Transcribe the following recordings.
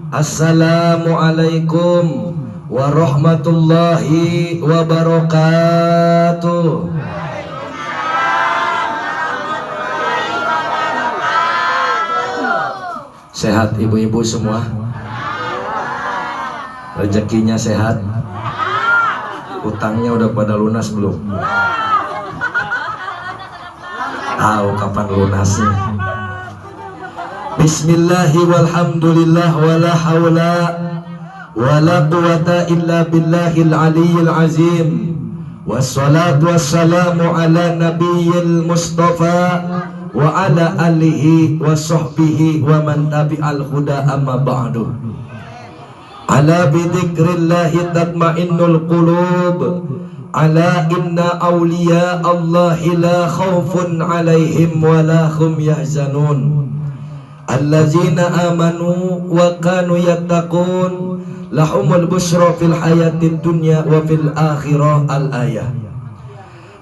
Assalamualaikum warahmatullahi wabarakatuh. Sehat ibu-ibu semua? Rezekinya sehat? Utangnya udah pada lunas belum? Tahu kapan lunasnya? Bismillahi walhamdulillah wala hawla wala quwata illa billahil aliyyil azim. Wassalatu wassalamu ala nabiyil mustafa wa ala alihi wa sahbihi wa man tabi'al huda amma ba'du. Ala bidzikrillahi tatma'innul qulub. Ala inna awliya Allahi la khawfun alaihim wa la hum yahzanun. Allazina amanu wa kanu yattaqun lahumul busyra fil hayatid dunya wa fil akhirah. Al-ayah.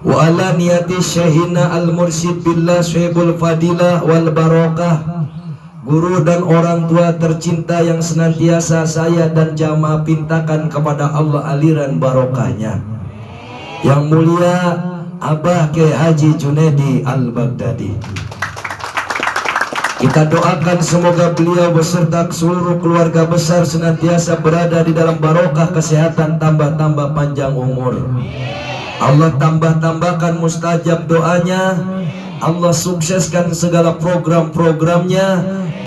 Wa ala niyati syahina al-mursyid billah syahibul fadilah wal barakah, guru dan orang tua tercinta yang senantiasa saya dan jamaah pintakan kepada Allah aliran barokahnya. Yang mulia Abah Kiai Haji Junaidi Al-Baghdadi. Kita doakan semoga beliau beserta seluruh keluarga besar senantiasa berada di dalam barokah kesehatan, tambah-tambah panjang umur. Allah tambah-tambahkan mustajab doanya. Allah sukseskan segala program-programnya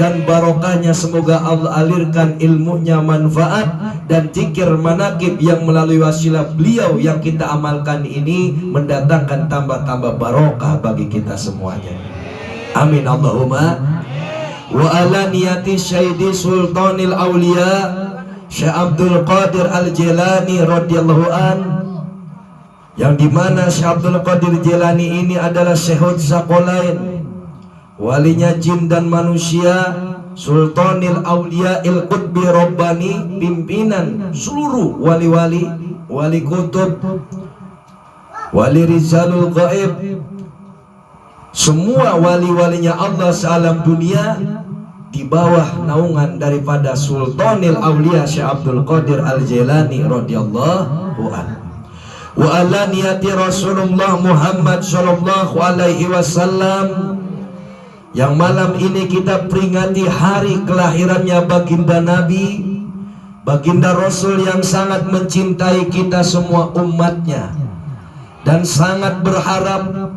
dan barokahnya. Semoga Allah alirkan ilmunya manfaat dan zikir manakib yang melalui wasilah beliau yang kita amalkan ini mendatangkan tambah-tambah barokah bagi kita semuanya. Amin Allahumma. Wa ala niyati Syahidi Sultanil Aulia Syekh Abdul Qadir Al-Jilani radhiyallahu an, yang dimana Syekh Abdul Qadir Jilani ini adalah Syekhul Saqalain, walinya jin dan manusia, Sultanil Aulia Il Qutbi Rabbani, pimpinan seluruh wali-wali, wali kutub, wali rizalul gaib, semua wali-walinya Allah sealam dunia di bawah naungan daripada Sultanil Aulia Syekh Abdul Qadir Al-Jilani radhiyallahu anhu. Wa ala niyati Rasulullah Muhammad sallallahu alaihi wasallam, yang malam ini kita peringati hari kelahirannya baginda Nabi, baginda Rasul yang sangat mencintai kita semua umatnya, dan sangat berharap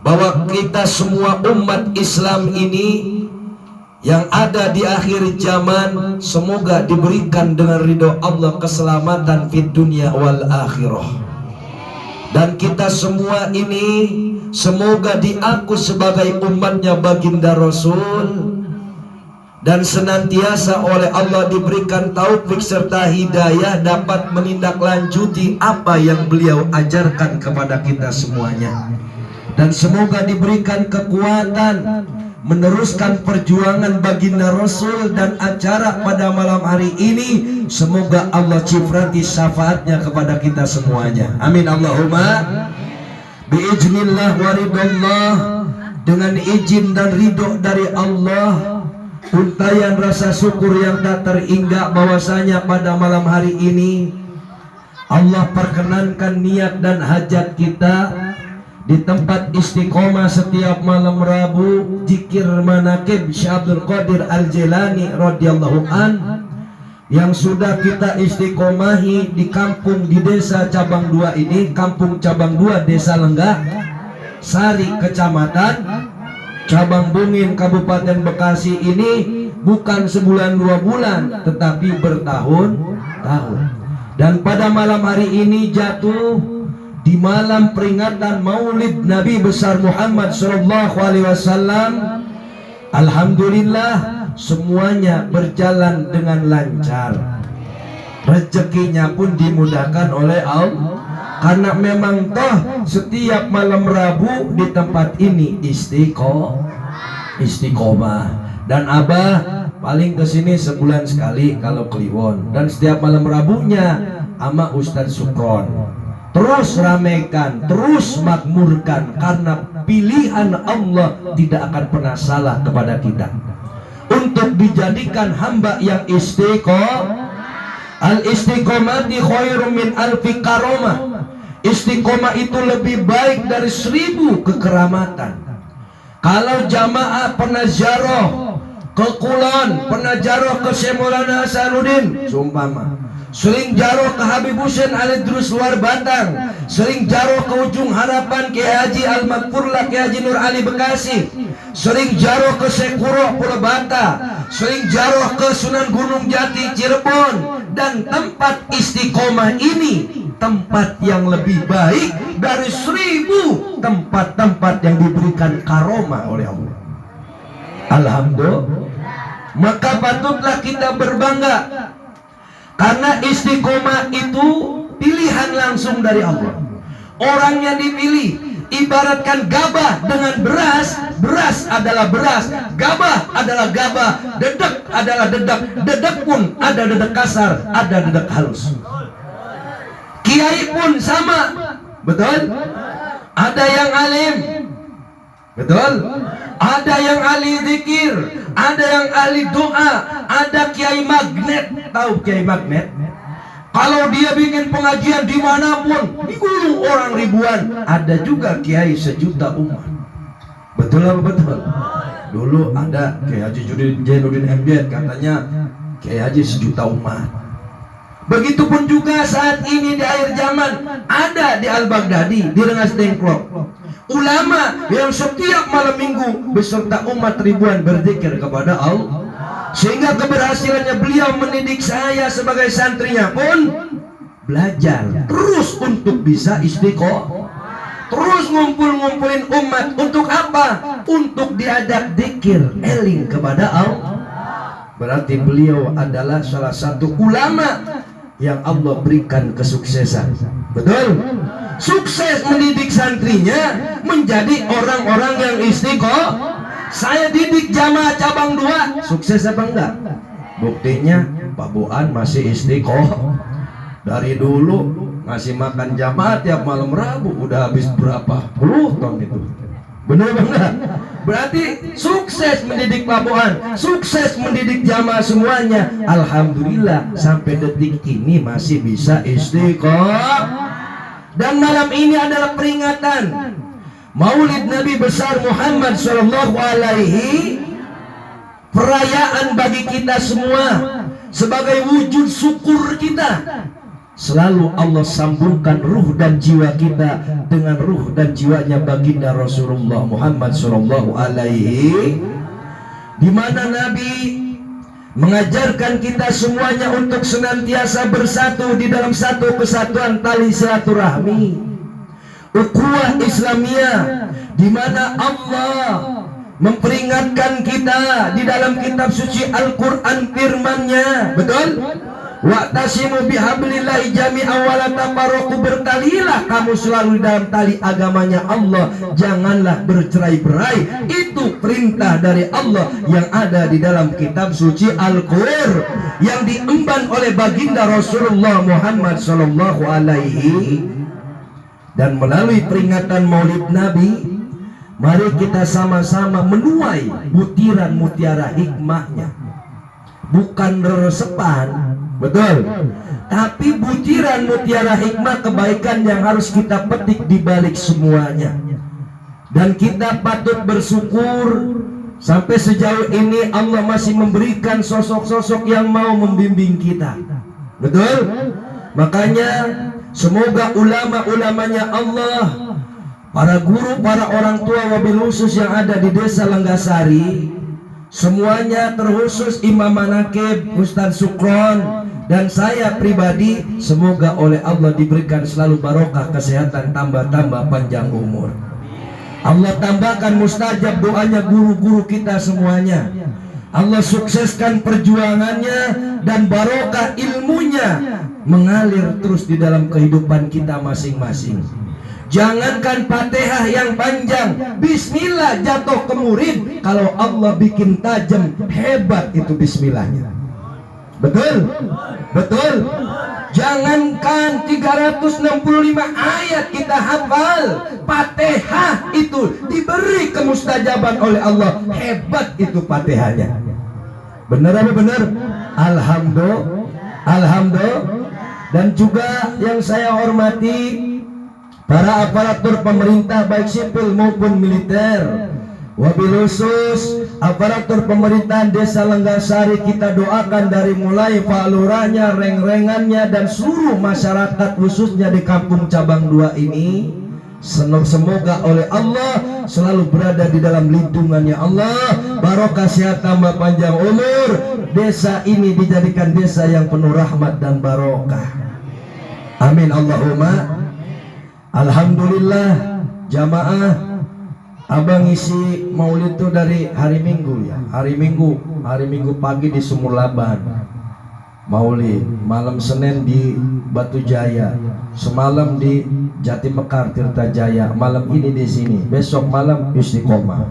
bahwa kita semua umat Islam ini yang ada di akhir zaman semoga diberikan dengan ridho Allah keselamatan fid dunya wal akhirah. Dan kita semua ini semoga diaku sebagai umatnya baginda Rasul dan senantiasa oleh Allah diberikan taufik serta hidayah dapat menindaklanjuti apa yang beliau ajarkan kepada kita semuanya. Dan semoga diberikan kekuatan meneruskan perjuangan baginda Rasul, dan acara pada malam hari ini semoga Allah cifrati syafaatnya kepada kita semuanya. Amin Allahumma. Biiznillah waridallah, dengan izin dan ridho dari Allah, untayan rasa syukur yang tak terhingga bahwasanya pada malam hari ini Allah perkenankan niat dan hajat kita di tempat istiqomah setiap malam Rabu zikir manakib Syekh Abdul Qadir Al-Jilani radhiyallahu an, yang sudah kita istiqomahi di kampung di desa Cabang 2 ini, kampung Cabang 2 Desa Lenggah Sari Kecamatan Cabang Bungin Kabupaten Bekasi ini bukan sebulan 2 bulan tetapi bertahun-tahun. Dan pada malam hari ini jatuh di malam peringatan Maulid Nabi besar Muhammad sallallahu alaihi wasallam. Alhamdulillah semuanya berjalan dengan lancar. Rezekinya pun dimudahkan oleh Allah, karena memang toh setiap malam Rabu di tempat ini istiqomah. Dan Abah paling kesini sebulan sekali kalau Kliwon, dan setiap malam Rabunya sama Ustadz Sukron terus ramaikan, terus makmurkan, karena pilihan Allah tidak akan pernah salah kepada kita. untuk dijadikan hamba yang istiqomah. Al-istiqomati khairum min alfi karomah. Istiqomah itu lebih baik dari 1000 kekeramatan. Kalau jamaah pernah ziarah ke Kulon, pernah ziarah ke Syekh Maulana Hasanuddin sumpama, sering ziarah ke Habib Hussein Al-Idrus luar Batang, sering ziarah ke Ujung Harapan Kiai Haji Al-Makfurlah Kiai Haji Nur Ali Bekasi, sering ziarah ke Syekh Kuro Pulau Bata, sering ziarah ke Sunan Gunung Jati Cirebon. Dan tempat istiqomah ini tempat yang lebih baik dari 1000 tempat-tempat yang diberikan karomah oleh Allah. Alhamdulillah. Maka patutlah kita berbangga, karena istiqomah itu pilihan langsung dari Allah. Orang yang dipilih ibaratkan gabah dengan beras, beras adalah beras, gabah adalah gabah, dedek adalah dedek, dedek pun ada dedek kasar, ada dedek halus. Kiai pun sama, betul? Ada yang alim, betul? Ada yang ahli zikir, ada yang ahli doa, ada kiai magnet. Tahu kiai magnet? Kalau dia bikin pengajian dimanapun, digulung orang ribuan. Ada juga kiai 1.000.000 umat. Betul apa betul? Dulu ada Kiai Haji Jainuddin MZ, katanya Kiai Haji 1.000.000 umat. Begitupun juga saat ini di akhir zaman, ada di Al-Baghdadi, di Rengas Dengklok, ulama yang setiap malam minggu beserta umat ribuan berzikir kepada Allah. Sehingga keberhasilannya beliau mendidik saya sebagai santrinya pun belajar terus untuk bisa istiqomah, terus ngumpulin umat. Untuk apa? Untuk diajak zikir, eling kepada Allah. Berarti beliau adalah salah satu ulama yang Allah berikan kesuksesan. Betul? Sukses mendidik santrinya menjadi orang-orang yang istiqomah. Saya didik jamaah cabang 2, sukses apa enggak? Buktinya Pak Buan masih istiqomah. Dari dulu ngasih makan jamaah tiap malam Rabu, udah habis berapa puluh ton itu. Benar enggak? Berarti sukses mendidik Pak Buan, sukses mendidik jamaah semuanya. Alhamdulillah sampai detik ini masih bisa istiqomah. Dan malam ini adalah peringatan Maulid Nabi besar Muhammad Sallallahu Alaihi, perayaan bagi kita semua sebagai wujud syukur kita. Selalu Allah sambungkan ruh dan jiwa kita dengan ruh dan jiwanya baginda Rasulullah Muhammad Sallallahu Alaihi, di mana Nabi mengajarkan kita semuanya untuk senantiasa bersatu di dalam satu kesatuan tali silaturahmi, ukhuwah Islamiyah, di mana Allah memperingatkan kita di dalam kitab suci Al-Quran firman-Nya, betul? Wa'tasimu bihablillahi jami'an wa la tafarraqu, bertalilah kamu selalu dalam tali agamanya Allah, janganlah bercerai-berai. Itu perintah dari Allah yang ada di dalam kitab suci Al-Qur'an yang diemban oleh baginda Rasulullah Muhammad sallallahu alaihi. Dan melalui peringatan Maulid Nabi, mari kita sama-sama menuai butiran mutiara hikmahnya. Bukan resepan, betul, tapi butiran mutiara hikmah kebaikan yang harus kita petik di balik semuanya. Dan kita patut bersyukur sampai sejauh ini Allah masih memberikan sosok-sosok yang mau membimbing kita. Betul? Makanya semoga ulama-ulamanya Allah, para guru, para orang tua wabil khusus yang ada di desa Lenggasari, semuanya terkhusus Imam Manakib, Ustaz Sukron, dan saya pribadi, semoga oleh Allah diberikan selalu barokah kesehatan, tambah-tambah panjang umur. Allah tambahkan mustajab doanya guru-guru kita semuanya. Allah sukseskan perjuangannya dan barokah ilmunya mengalir terus di dalam kehidupan kita masing-masing. Jangankan Fatihah yang panjang, bismillah jatuh ke murid, kalau Allah bikin tajam, hebat itu bismillahnya. Betul? Betul? Jangankan 365 ayat kita hafal, Fatihah itu diberi kemustajaban oleh Allah, hebat itu Fatihahnya. Benar apa benar? Alhamdulillah. Alhamdulillah. Dan juga yang saya hormati para aparatur pemerintah baik sipil maupun militer, wabil khusus aparatur pemerintahan Desa Lenggasari, kita doakan dari mulai Pak Lurahnya, reng-rengannya, dan seluruh masyarakat khususnya di Kampung Cabang 2 ini, semoga oleh Allah selalu berada di dalam lindungannya Allah, barokah sehat tambah panjang umur, desa ini dijadikan desa yang penuh rahmat dan barokah. Amin Allahumma. Alhamdulillah jamaah, abang isi maulid itu dari hari Minggu ya. Hari Minggu pagi di Sumurlaban maulid, malam Senin di Batu Jaya, semalam di Jati Mekar Tirtajaya, malam ini di sini, besok malam Istiqomah,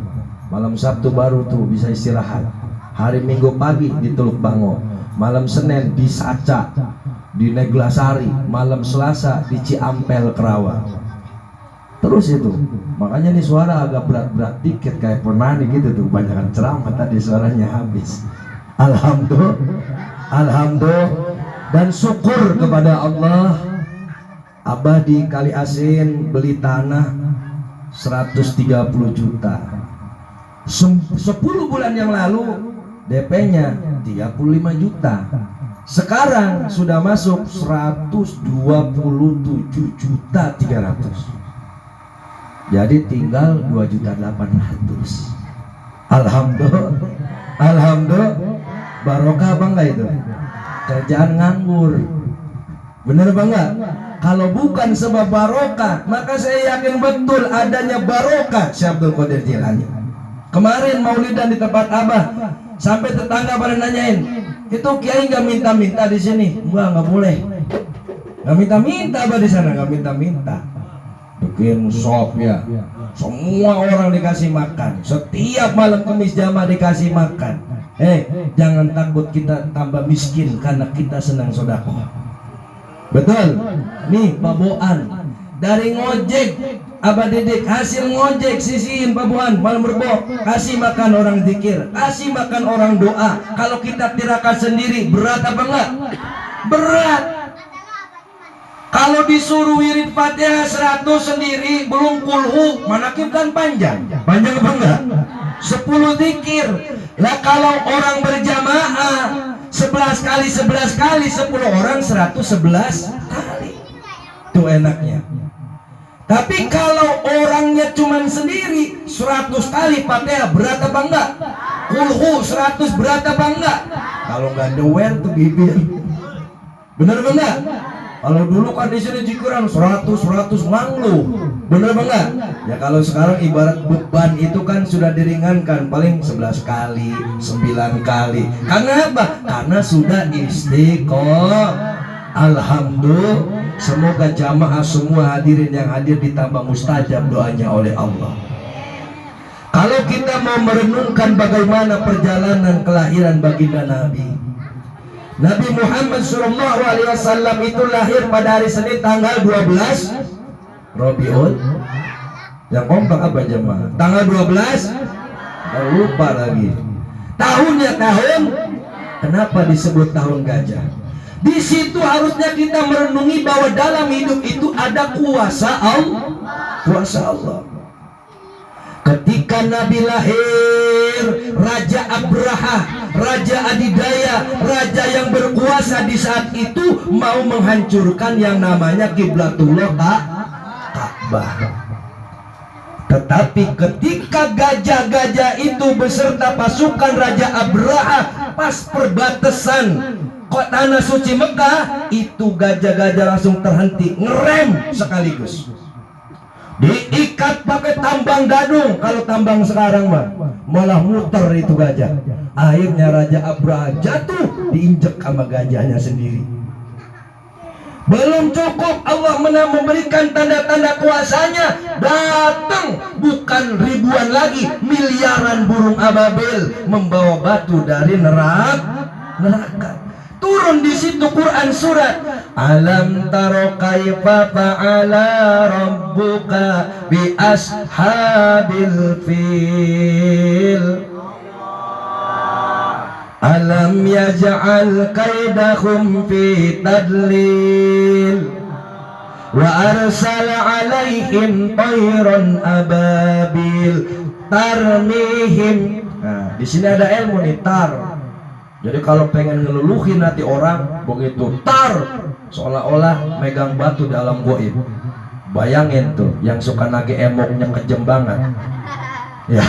malam Sabtu baru tuh bisa istirahat. Hari Minggu pagi di Teluk Bango, malam Senin di Saca di Neglasari, malam Selasa di Ciampel Kerawang. Terus itu, makanya nih suara agak berat-berat dikit kayak Purnani gitu tuh, banyakan ceramah tadi suaranya habis. Alhamdulillah, alhamdulillah, dan syukur kepada Allah. Abah di Kali Asin beli tanah 130 juta. 10 bulan yang lalu DP-nya 35 juta. Sekarang sudah masuk 127 juta 300. Jadi tinggal 2.800.000. Alhamdulillah, alhamdulillah, barokah bangga itu. Kerjaan nganggur, bener bangga. Kalau bukan sebab barokah, maka saya yakin betul adanya barokah Syekh Abdul Qadir Jilani. Kemarin maulidan di tempat Abah, sampai tetangga pada nanyain, itu kiai nggak minta-minta di sini? Nggak boleh. Nggak minta-minta Abah di sana, nggak minta-minta. Bikin sop ya, semua orang dikasih makan. Setiap malam Kamis jamaah dikasih makan. Jangan takut kita tambah miskin karena kita senang sedekah. Betul. Nih Pak Boan dari ngojek, Abah Didik hasil ngojek sisihin Pak Boan malam Rebo, kasih makan orang zikir, kasih makan orang doa. Kalau kita tirakan sendiri berat apa enggak? Berat. Kalau disuruh wirid Fatihah 100 sendiri belum kulhu, manakib kan panjang. Panjang apa enggak? 10 zikir. Lah kalau orang berjamaah 11 kali 11 kali 10 orang 111 kali. Itu enaknya. Tapi kalau orangnya cuman sendiri 100 kali Fatihah berat apa enggak? Kulhu 100 berat apa enggak? Kalau enggak doer tuh bibir. Bener apa enggak? Kalau dulu kan di sini zikran 100 manglu. Bener apa enggak? Ya kalau sekarang ibarat beban itu kan sudah diringankan, paling 11 kali, 9 kali. Karena apa? Karena sudah istiqomah. Alhamdulillah. Semoga jamaah semua hadirin yang hadir ditambah mustajab doanya oleh Allah. Kalau kita mau merenungkan bagaimana perjalanan kelahiran baginda Nabi Muhammad SAW itu lahir pada hari Senin tanggal 12 Rabiul. Yang kompak apa jemaah? Tanggal 12. Lupa lagi. Tahunnya tahun. Kenapa disebut tahun gajah? Di situ harusnya kita merenungi bahwa dalam hidup itu ada kuasa Allah. Kuasa Allah. Ketika Nabi lahir, Raja Abraha, Raja Adidaya, raja yang berkuasa di saat itu mau menghancurkan yang namanya Qiblatullah Ka'bah. Tetapi ketika gajah-gajah itu beserta pasukan Raja Abraha pas perbatasan tanah suci Mekah, itu gajah-gajah langsung terhenti, ngerem sekaligus. Diikat pakai tambang gadung. Kalau tambang sekarang mah malah muter itu gajah. Akhirnya Raja Abraha jatuh, diinjek sama gajahnya sendiri. Belum cukup, Allah memberikan tanda-tanda kuasanya. Datang bukan ribuan lagi, miliaran burung ababil membawa batu dari neraka. Turun di situ Quran surat Alam taro kaifa fa'ala rabbuka bi ashabil fil. Alam yaj'al kaidahum fi tadlil wa arsala alaihim tayran ababil tarmihim. Nah, di sini ada ilmu nih, tar. Jadi kalau pengen ngeluluhin hati orang begitu tar, seolah-olah megang batu di alam goib. Bayangin tuh yang suka nage emoknya kejem banget. Ya,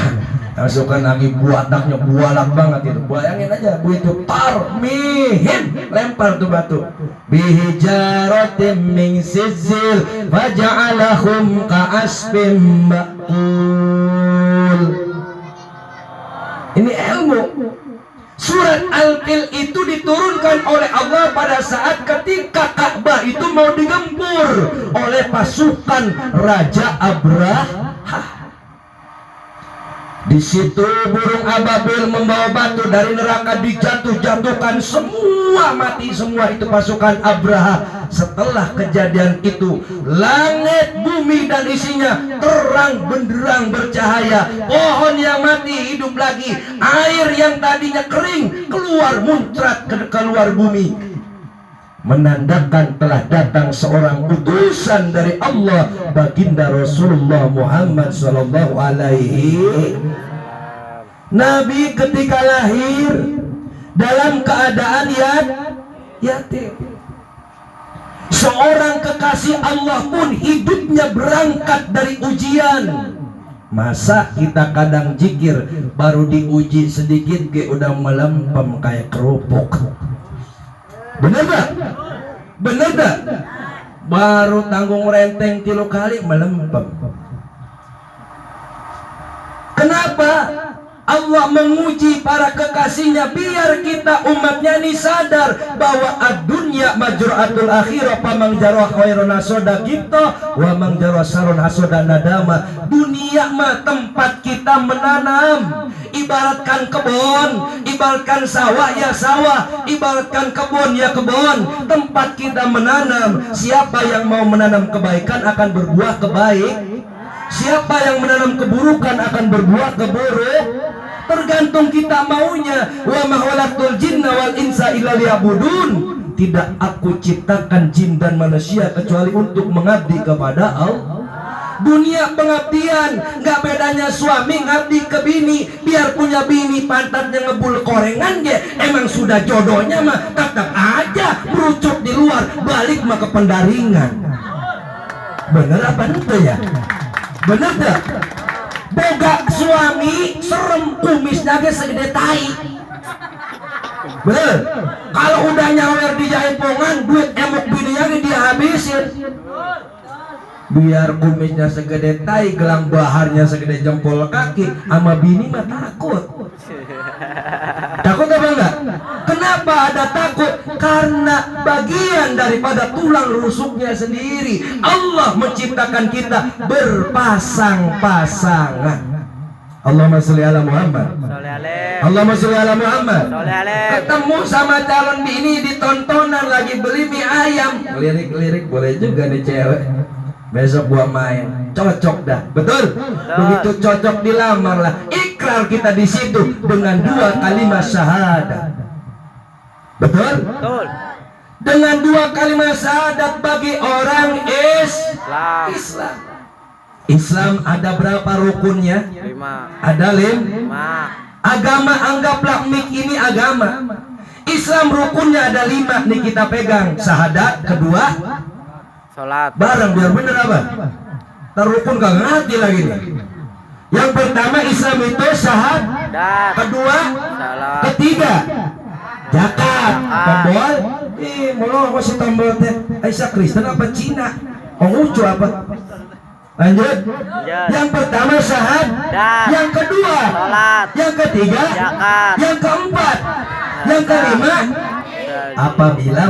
yang suka nagi buataknya bualak banget itu. Bayangin aja begitu tarmihim, lempar tuh batu. Bihijaratim min sijil faja'alahum ka'asfim ma'kul. Ini ilmu. Surat Al-Fil itu diturunkan oleh Allah pada saat ketika Ka'bah itu mau digempur oleh pasukan Raja Abraha. Di situ burung ababil membawa batu dari neraka, dijatuh-jatuhkan, semua mati semua itu pasukan Abraha. Setelah kejadian itu, langit, bumi dan isinya terang benderang bercahaya. Pohon yang mati hidup lagi, air yang tadinya kering keluar muncrat keluar bumi, menandakan telah datang seorang utusan dari Allah, baginda Rasulullah Muhammad sallallahu alaihi. Nabi ketika lahir dalam keadaan yatim. Seorang kekasih Allah pun hidupnya berangkat dari ujian. Masa kita kadang jikir baru diuji sedikit udah melempem kayak kerupuk. Bener gak? Bener gak? Baru tanggung renteng 3 kali melempem. Kenapa? Allah menguji para kekasihnya biar kita umatnya ini sadar bahwa ad-dunya majru'atul akhirah, pamang jarwa khairon hasoda kita wa mang jarwa saron hasoda nadama. Dunia mah tempat kita menanam. Ibaratkan kebun, ibaratkan sawah ya sawah, ibaratkan kebun ya kebun, tempat kita menanam. Siapa yang mau menanam kebaikan akan berbuah kebaik, siapa yang menanam keburukan akan berbuah keburuk. Tergantung kita maunya. Wa ma khalaqtul jinna wal insa illa liya'budun. Tidak aku ciptakan jin dan manusia kecuali untuk mengabdi kepada Allah. Dunia pengabdian, nggak bedanya suami ngabdi ke bini. Biar punya bini pantatnya ngebul korengan ge, emang sudah jodohnya mah tetap aja merucut di luar, balik mah ke pendaringan. Bener apa itu ya? Bener gak? Boga suami serem, kumisnya ge segede tai. Bener? Kalau udah nyawer di jaipongan, duit emok bininya ge dia habisin. Biar kumisnya segede tai, gelang baharnya segede jempol kaki, sama bini mah takut. Takut apa enggak? Kenapa ada takut? Karena bagian daripada tulang rusuknya sendiri. Allah menciptakan kita berpasang-pasangan. Allahumma sholli ala Muhammad. Allahumma sholli ala Muhammad. Ketemu sama calon bini di tontonan lagi beli mie ayam. Lirik-lirik boleh juga nih cewek. Besok gua main, cocok dah, betul? Begitu cocok dilamar lah, ikrar kita di situ dengan 2 kalimat syahadat, betul? Betul. Dengan 2 kalimat syahadat bagi orang Islam. Islam ada berapa rukunnya? 5. Ada 5. Agama anggaplah mik ini agama. Islam rukunnya ada 5 nih kita pegang. Syahadat, kedua salat. Bareng biar bener apa? Terrukun kagak ngerti lagi nih. Yang pertama Islam itu syahadat, kedua salat, ketiga zakat. Tombol, mulu masih tombol teh. Aisyah Kristen apa Cina? Konghucu apa? Lanjut. Yang pertama syahadat, yang kedua salat, yang ketiga zakat, yang keempat, yang kelima apabila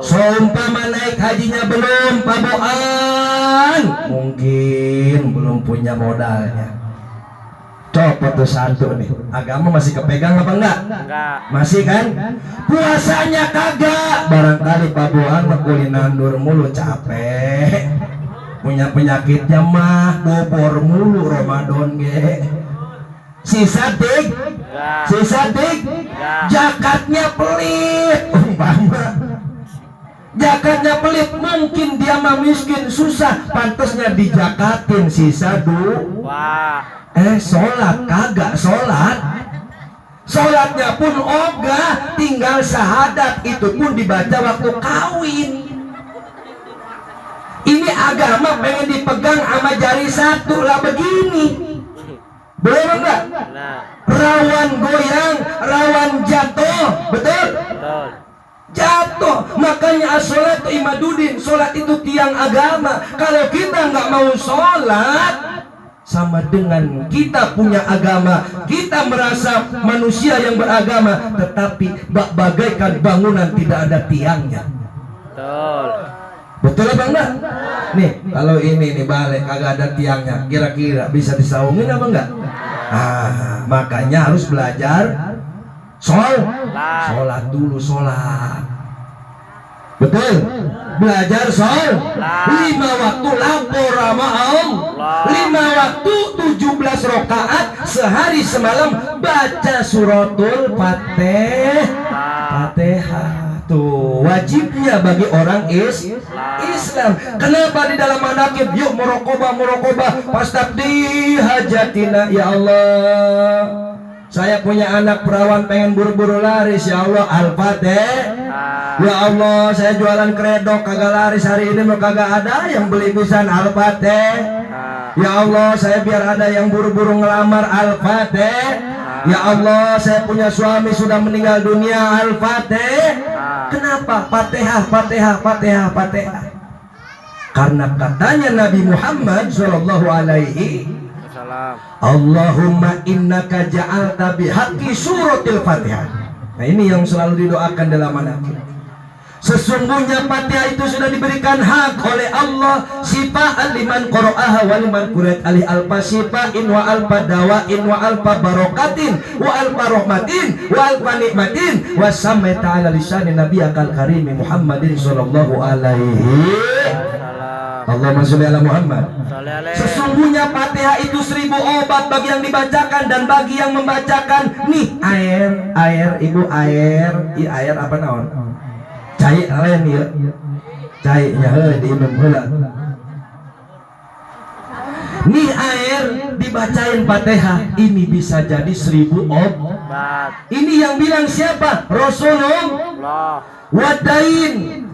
seumpama naik hajinya belum, paboan mungkin belum punya modalnya, copot tuh 1 nih. Agama masih kepegang apa enggak? Masih kan? Puasanya kagak, barangkali paboan kulinandur mulu, capek, punya penyakitnya mah bobor mulu Ramadan ge. Sisa Si Sadik jakatnya pelit, umpama jakatnya pelit, mungkin dia mah miskin susah, pantasnya dijakatin si Sadu. Sholat kagak sholat, sholatnya pun ogah, tinggal syahadat, itu pun dibaca waktu kawin. Ini agama pengen dipegang sama jari satu lah begini. Boleh enggak? Rawan goyang, rawan jatuh, betul? Jatuh. Makanya as-sholatu imaduddin, sholat itu tiang agama. Kalau kita nggak mau sholat, sama dengan kita punya agama, kita merasa manusia yang beragama, tetapi bagaikan bangunan tidak ada tiangnya. Betul apa enggak? Nih, kalau ini nih balik kagak ada tiangnya, kira-kira bisa disaungin apa enggak? Makanya harus belajar sholat dulu, sholat. Betul? Belajar sholat 5 waktu lapor sama Allah, 5 waktu 17 rakaat sehari semalam, baca suratul Fatihah. Tuh wajibnya bagi orang Islam. Kenapa di dalam manakib yuk muraqabah pas takdi hajatina, ya Allah saya punya anak perawan pengen buru-buru laris, ya Allah Al-Fatihah. Ya Allah saya jualan kredok kagak laris hari ini, mau kagak ada yang beli pisan, Al-Fatihah. Ya Allah saya biar ada yang buru-buru ngelamar, Al-Fatihah. Ya Allah saya punya suami sudah meninggal dunia, Al-Fatihah. Kenapa? Fatihah. Karena katanya Nabi Muhammad sallallahu alaihi wasallam, Allahumma innaka ja'alta bihaqqi suratil Fatihah. Nah ini yang selalu didoakan dalam manakib. Sesungguhnya Fatihah itu sudah diberikan hak oleh Allah, sifa'an liman qara'aha wa liman qura'at alih alfa sifa'in wa alfa dawa'in wa alfa barokatin wa alfa rahmatin wa alfa nikmatin wa samai ta'ala lisani nabiyakal karimi Muhammadin sallallahu alaihi Allahumma sholli ala Muhammad. Sesungguhnya Fatihah itu 1000 obat bagi yang dibacakan dan bagi yang membacakan. Nih air ibu, air apa naon? Cai lain ya, cainya diminum heula. Nih air dibacain Fatihah, ini bisa jadi 1000 obat. Ini yang bilang siapa? Rasulullah. Wadain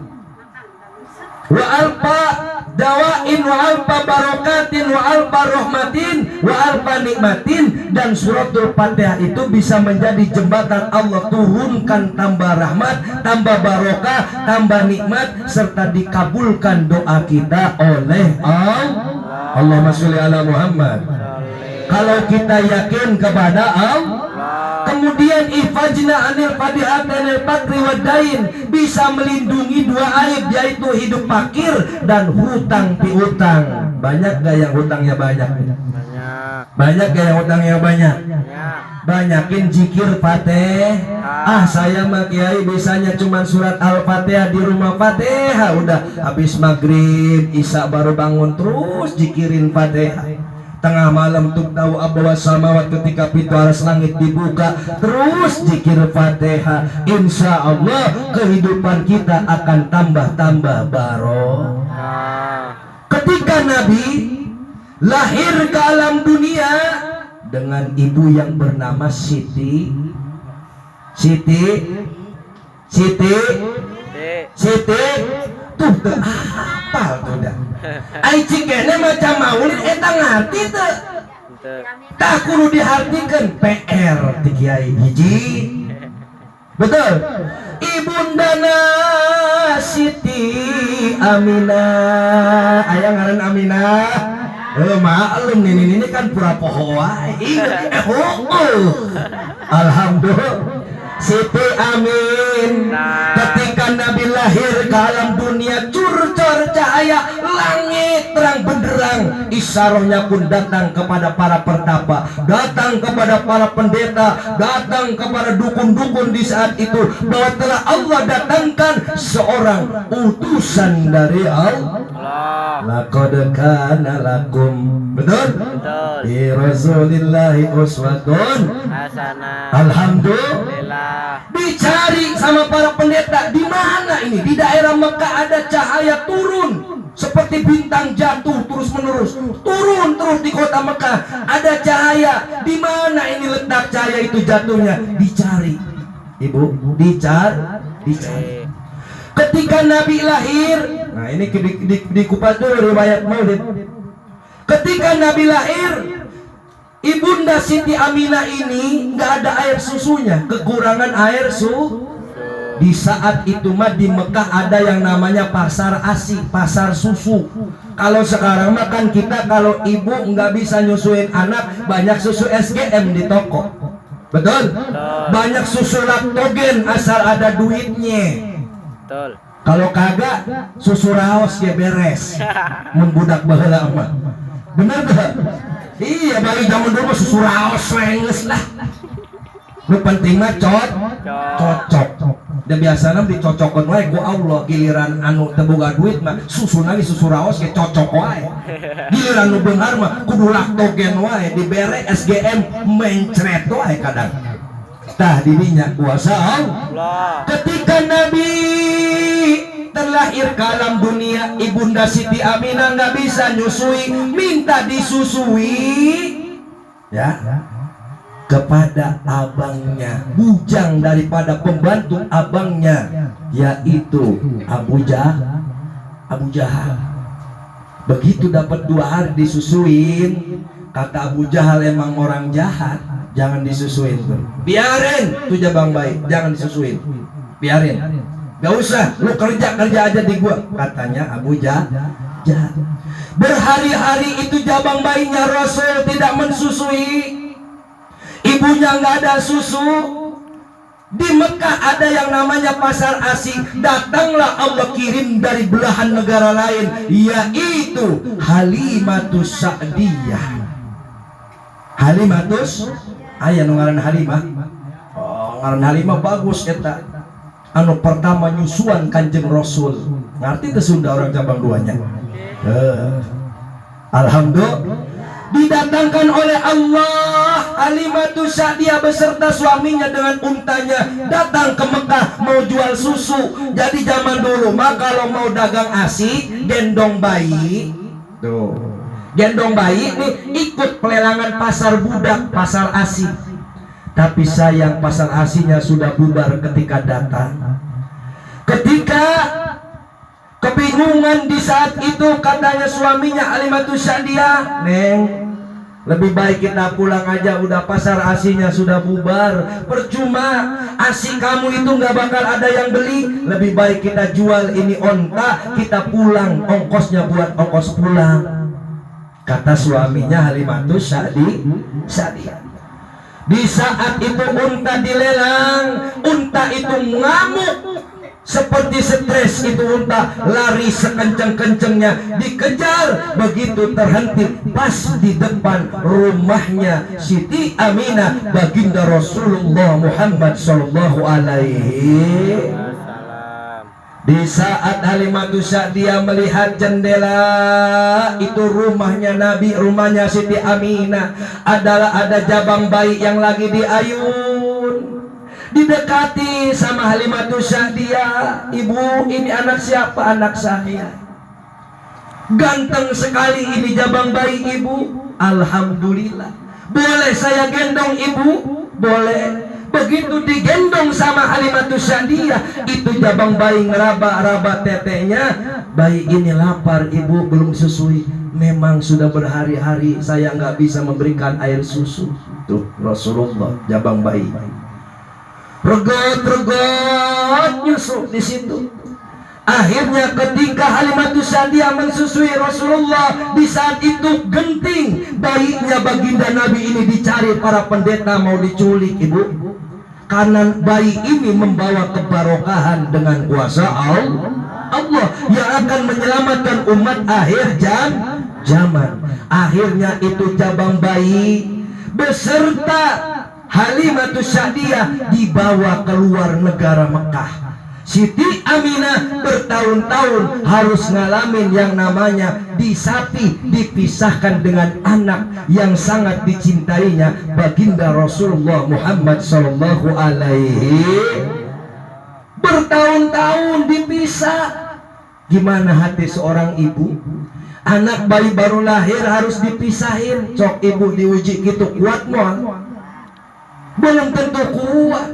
wa alfa dawain wa alfa barokatin wa alfa rahmatin wa alfa nikmatin. Dan suratul Fatihah itu bisa menjadi jembatan Allah turunkan tambah rahmat, tambah barokah, tambah nikmat, serta dikabulkan doa kita oleh Allah. Allahumma sholli ala Muhammad. Kalau kita yakin kepada Allah, kemudian ifajna anil fadihatanil fakri wadain, bisa melindungi 2 aib, yaitu hidup fakir dan hutang piutang. Banyak gak yang hutangnya banyak? Banyak gak yang hutangnya banyak? Banyakin zikir Fatihah. Saya mah kiai bisanya cuma surat Al-Fatihah di rumah, Fatihah udah habis maghrib isya baru bangun terus zikirin Fatihah. Tengah malam tuh tahu abwa samawat, ketika pintu aras langit dibuka terus zikir Fatihah. Insya Allah kehidupan kita akan tambah barokah. Ketika Nabi lahir ke alam dunia dengan ibu yang bernama Siti tuh apal tuh dah. Ai cikene macam maulid eta ngarti teu. Tah kudu dihartikeun PR ti kiai hiji. Betul. Ibundana Siti Aminah, aya ngaran Aminah. Maklum ini kan pura poho wae. Alhamdulillah. Siti Amin. Ketika Nabi lahir ke alam dunia, curcor cahaya langit terang benderang, Isyarahnya pun datang kepada para pertapa, datang kepada para pendeta, datang kepada dukun-dukun di saat itu, bahwa telah Allah datangkan seorang utusan dari Allah. Laqad kana lakum, betul? Di Rasulillahi uswatun hasanah. Alhamdulillah. Dicari sama para pendeta, di mana ini? Di daerah Mekah ada cahaya turun seperti bintang jatuh terus menerus, turun terus di kota Mekah. Ada cahaya, di mana ini letak cahaya itu jatuhnya? Dicari, ibu, dicari. Ketika Nabi lahir, nah ini dikupas dulu riwayat Maulid. Ketika Nabi lahir, Ibunda Siti Aminah ini nggak ada air susunya, kekurangan air Di saat itu mah di Mekah ada yang namanya pasar ASI, pasar susu. Kalau sekarang mah kan kita kalau ibu nggak bisa nyusuin anak, banyak susu SGM di toko, betul? Banyak susu laktogen asal ada duitnya. Kalau kagak susu raos ya beres. Membudak baheula mah. Bener gak? Iya, bagi zaman dulu susu raos wengeus lah. Lu penting mah cocok. Dan biasanya dicocokkan wae ku Allah, giliran anu teu boga duit mah susuna ge susu raos ge cocok wae. Giliran nu beunghar mah kudu laktogen wae, dibere SGM mencret wae kadang. Tah didinya kuasa Allah. Ketika Nabi terlahir ke alam dunia, Ibunda Siti Aminah nggak bisa nyusui, minta disusui, ya, kepada abangnya, bujang daripada pembantu abangnya, yaitu Abu Jahal. Begitu dapat 2 hari disusuin, kata Abu Jahal, emang orang jahat, jangan disusuin tuh. Biarin tuh jabang bayi, jangan disusuin. Biarin. Gak usah, lu kerja aja di gua, katanya Abu Jahal. Berhari-hari itu jabang bayinya Rasul tidak mensusui. Ibunya nggak ada susu. Di Mekah ada yang namanya pasar ASI. Datanglah Allah kirim dari belahan negara lain, yaitu Halimatus Sa'diyah. Halimatus, aya nu ngaran Halimah. Oh, ngaran Halimah bagus eta. Anu pertama nyusuan Kanjeng Rasul. Ngerti teh Sunda orang cabang duanya. Alhamdulillah. Didatangkan oleh Allah Halimatus Sa'diyah beserta suaminya dengan untanya datang ke Mekah mau jual susu. Jadi zaman dulu mah kalau mau dagang ASI gendong bayi, tuh gendong bayi nih ikut pelelangan pasar budak, pasar ASI. Tapi sayang pasar ASI-nya sudah bubar ketika datang. Ketika kebingungan di saat itu, katanya suaminya Halimatus Sa'diyah, "Neng, lebih baik kita pulang aja, udah pasar ASI-nya sudah bubar. Percuma, ASI kamu itu nggak bakal ada yang beli. Lebih baik kita jual ini onta, kita pulang, ongkosnya buat ongkos pulang." Kata suaminya Halimatus Sa'diyah. Di saat itu unta dilelang, unta itu ngamuk seperti stres, itu unta lari sekenceng-kencengnya, dikejar, begitu terhenti pas di depan rumahnya Siti Aminah baginda Rasulullah Muhammad sallallahu alaihi. Di saat Halimatus Sa'diyah melihat jendela itu rumahnya Nabi, rumahnya Siti Aminah, ada jabang bayi yang lagi diayun. Didekati sama Halimatus Sa'diyah, "Ibu, ini anak siapa?" "Anak saya." "Ganteng sekali ini jabang bayi ibu." "Alhamdulillah." "Boleh saya gendong ibu?" "Boleh." Begitu digendong sama Halimatus Sa'diyah, itu jabang bayi ngeraba-raba tetenya. "Bayi ini lapar ibu, belum susui." "Memang sudah berhari-hari saya nggak bisa memberikan air susu." Tuh Rasulullah jabang bayi. Regot nyusu di situ. Akhirnya ketika Halimatus Sa'diyah mensusui Rasulullah, di saat itu genting bayinya baginda Nabi ini dicari para pendeta, mau diculik ibu. Karena bayi ini membawa kebarokahan dengan kuasa Allah yang akan menyelamatkan umat akhir zaman. Akhirnya itu jabang bayi beserta Halimatus Sa'diyah dibawa keluar negara Mekah. Siti Aminah bertahun-tahun harus ngalamin yang namanya disapi, dipisahkan dengan anak yang sangat dicintainya, baginda Rasulullah Muhammad sallallahu alaihi. Bertahun-tahun dipisah. Gimana hati seorang ibu? Anak bayi baru lahir harus dipisahin. Cok ibu diuji gitu kuat mau? Belum tentu kuat.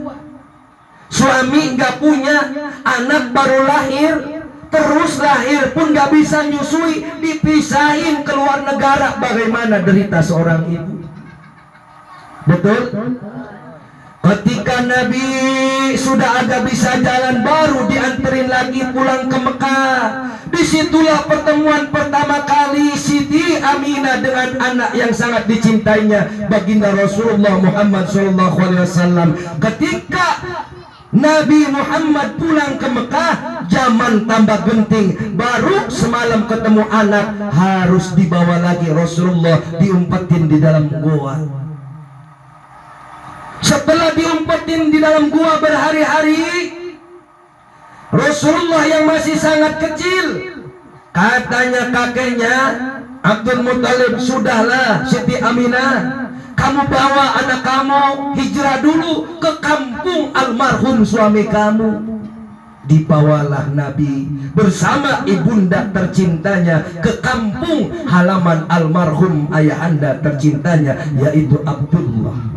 Suami nggak punya, anak baru lahir, terus lahir pun nggak bisa nyusui, dipisahin keluar negara. Bagaimana derita seorang ibu? Betul? Ketika Nabi sudah agak bisa jalan, baru dianterin lagi pulang ke Mekah. Disitulah pertemuan pertama kali Siti Aminah dengan anak yang sangat dicintainya, baginda Rasulullah Muhammad SAW. Ketika Nabi Muhammad pulang ke Mekah, zaman tambah genting. Baru semalam ketemu anak, harus dibawa lagi Rasulullah, diumpetin di dalam gua. Setelah diumpetin di dalam gua berhari-hari, Rasulullah yang masih sangat kecil, katanya kakeknya Abdul Muthalib, sudahlah Siti Aminah, kamu bawa anak kamu hijrah dulu ke kampung almarhum suami kamu. Dibawalah Nabi bersama ibunda tercintanya ke kampung halaman almarhum ayahanda tercintanya, yaitu Abdullah.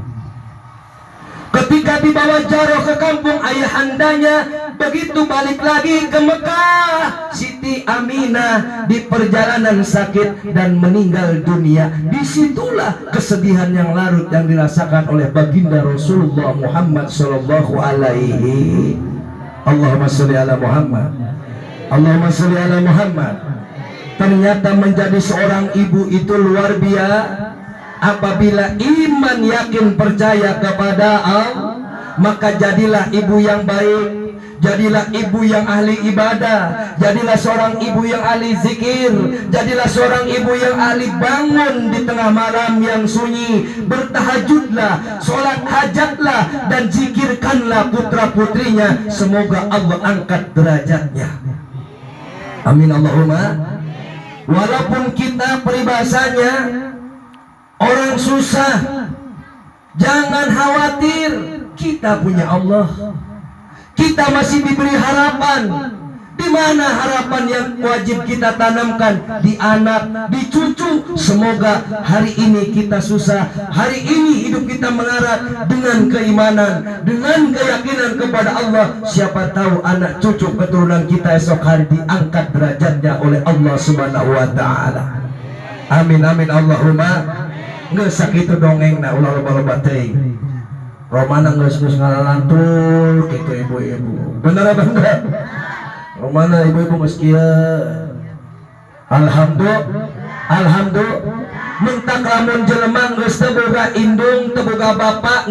Ketika dibawa Jaroh ke kampung ayahandanya, begitu balik lagi ke Mekah, Siti Aminah di perjalanan sakit dan meninggal dunia. Disitulah kesedihan yang larut yang dirasakan oleh baginda Rasulullah Muhammad sallallahu alaihi. Allahumma sholli ala Muhammad. Allahumma sholli ala Muhammad. Ternyata menjadi seorang ibu itu luar biasa. Apabila iman yakin percaya kepada Allah, maka jadilah ibu yang baik, jadilah ibu yang ahli ibadah, jadilah seorang ibu yang ahli zikir, jadilah seorang ibu yang ahli bangun di tengah malam yang sunyi, bertahajudlah, sholat hajatlah, dan zikirkanlah putra putrinya. Semoga Allah angkat derajatnya. Amin Allahumma. Walaupun kita peribahasanya orang susah, jangan khawatir, kita punya Allah. Kita masih diberi harapan. Di mana harapan yang wajib kita tanamkan? Di anak, di cucu. Semoga hari ini kita susah, hari ini hidup kita melarat dengan keimanan, dengan keyakinan kepada Allah. Siapa tahu anak cucu keturunan kita esok hari diangkat derajatnya oleh Allah Subhanahu wa Ta'ala. Amin amin Allahumma. Nggak sakitu dongeng na ulah loba-loba teh. Romana geus ngalalantur gitu ibu-ibu. Bener apa enggak? Romana ibu-ibu geus kieu. Alhamdulillah. Mentak lamun jelema geus teu boga indung, teu boga bapak,